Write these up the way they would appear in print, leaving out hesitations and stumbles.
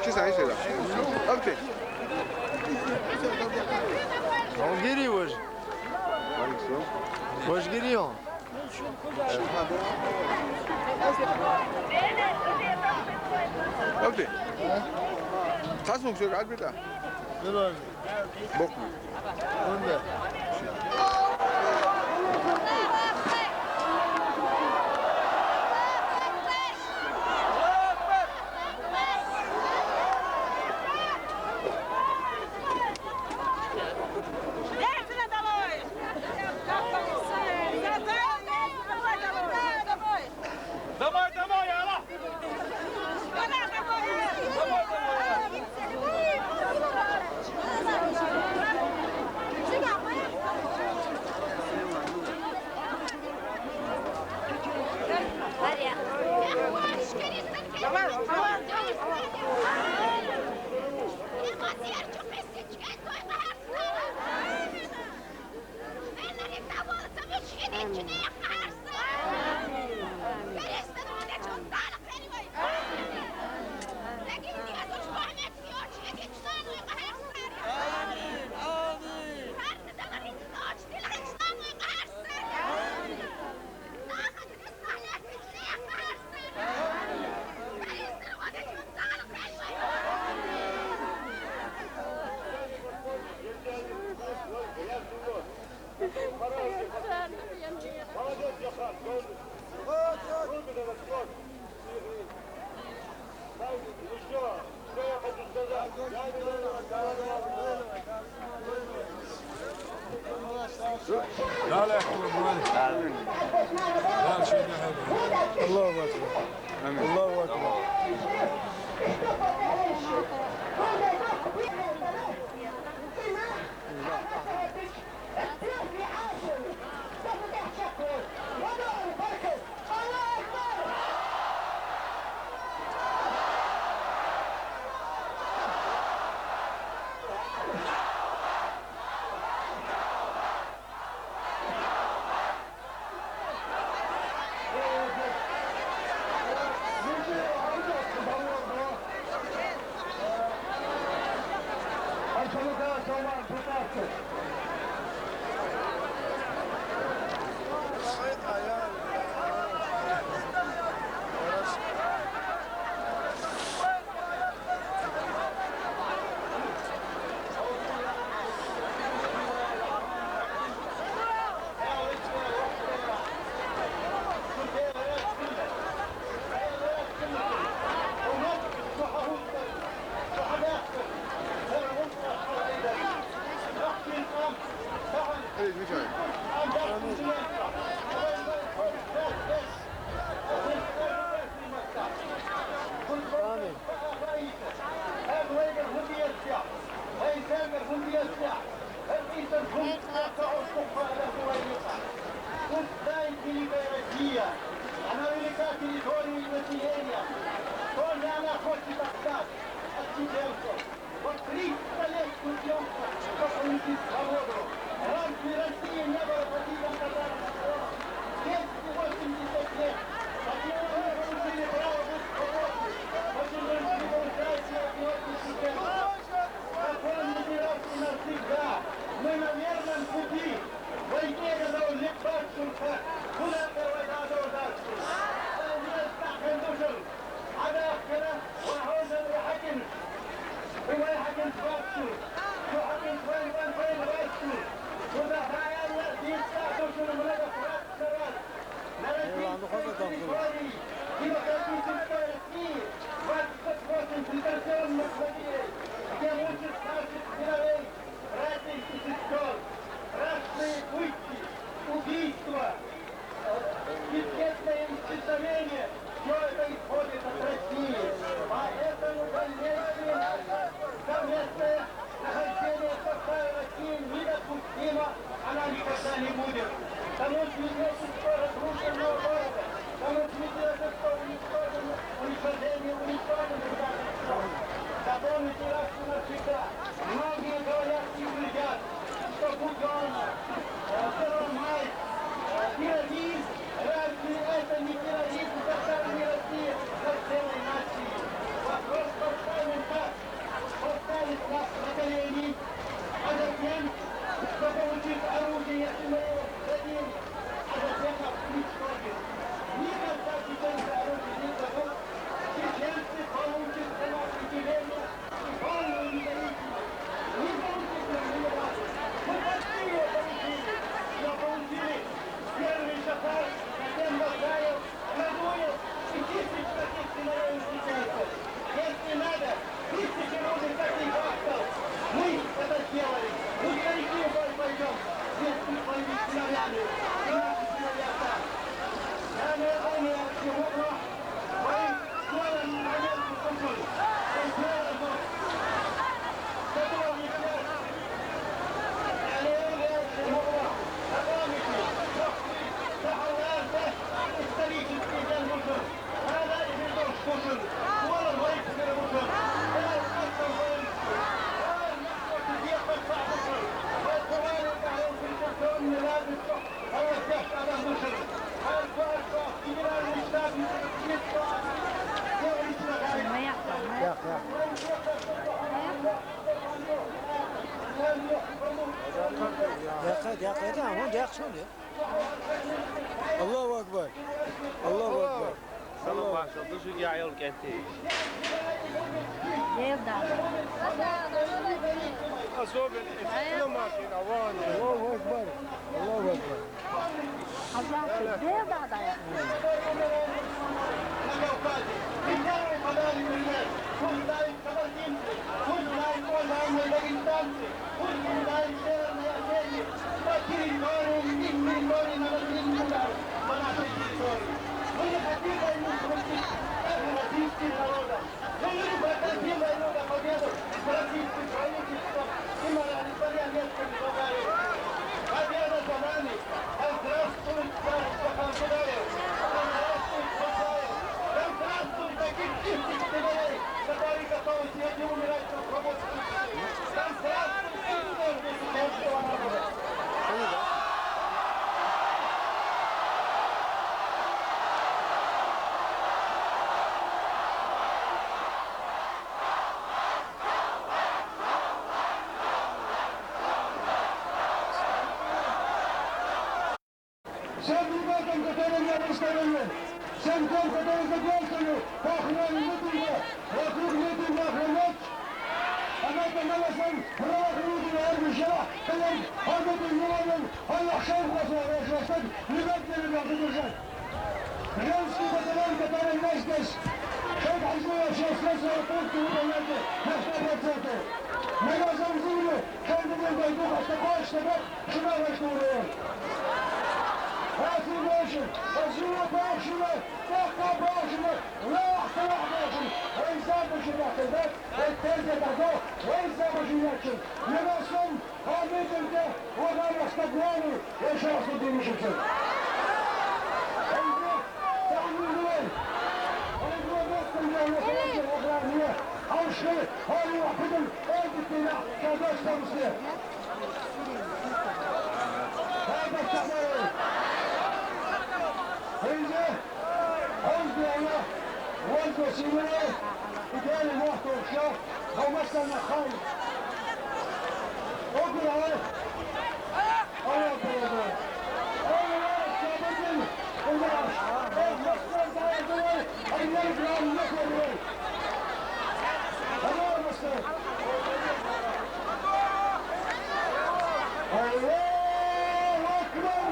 Qui ça, c'est là? Ok. On guérit, wesh. Wesh guérit, hein. Ok. Kaç mı söyle Albert? Ne var? Bok mu? Onda. لا لا يحكم لا شيء الله أكبر. الله أكبر. это не терроризм, это не Россия, как целой нации. Вопрос поставлен так. если мы его дадим, а затем уничтожим. Никогда чеченцы оружие не дадут, чеченцы получат самоопределение и полную независимость. Не получит Ленинград. Мы почти его получили, но получили первый шофер, затем Бахаев, Радуев и тысяч таких сыновей чеченцев. Если надо, тысячи будет таких актов. Мы это сделали. Мы старики в бой пойдем, если своими сыновьями. И наши сыновья так. Самое главное, сегодня мы сделаем момент культуры. Мы сделаем готовы взять. Аллилуйя, сегодня. Запомните, исторический день культуры. هذا يفيدون كتب ولا ما يكثر كتب هذا الكتب هذا المحور تجيب بالصعب كتب والكوارث عليهم في الكتب من هذا الصح هو الدفع على المشر هذا الكوارث يجينا المشتاب يطلع الله أكبر الله أكبر Salon baixo, do judiar ele quer ter. الله أكبر الله أكبر Мы не хотим войну против российских народов. Мы хотим войну на победу с российским правительством и марионетками Баварии. Победа за нами! Да здравствует царство Хамсудаев! Да здравствует Бахаев! Да здравствует таких тысяч сыновей, которые готовы сегодня умирать на свободе! Да здравствует мужество чеченского народа! Всем ребятам, которые меня представили, всем тем, которые задействовали по охране митинга, вокруг митинга охранять, она помогла правоохранительным органам, которым ответил виновен, Allah шеф вас, ребят задержать. Женский батальон, который у нас здесь, шеф Хазмуя, шеф следственного пункта, выполняйте на 100%. Мы вас замзили, шеф Дмитрий Духа, такой, чтобы жена вошла в район. هاتي باشر وزيرة باشرة تقوى باشرة لا احتوى باشرة وإنسان باشرة تحتاج والتالتة تحتاج وإنسان باشرة لنصم قامت انت وغير استقواني وشخص الدين شخصا انت تعمل دوين انت وقفت الجولة سنجل الأخرانية عشرة هذه وحدهم انت التلاع كذاش تمسيح هذا التحمل هيدا حزب الله والوسيلة بدال الوقت والشهر أو مثلا خالد أقول عليه الله أكبر الله أكبر الله المصدر ده يقول أن يرجع النخل الله المصدر الله أكبر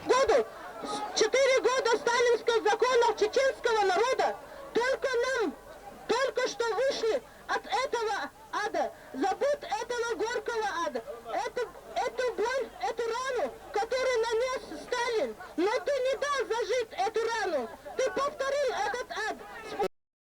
году, 4 года сталинских законов чеченцев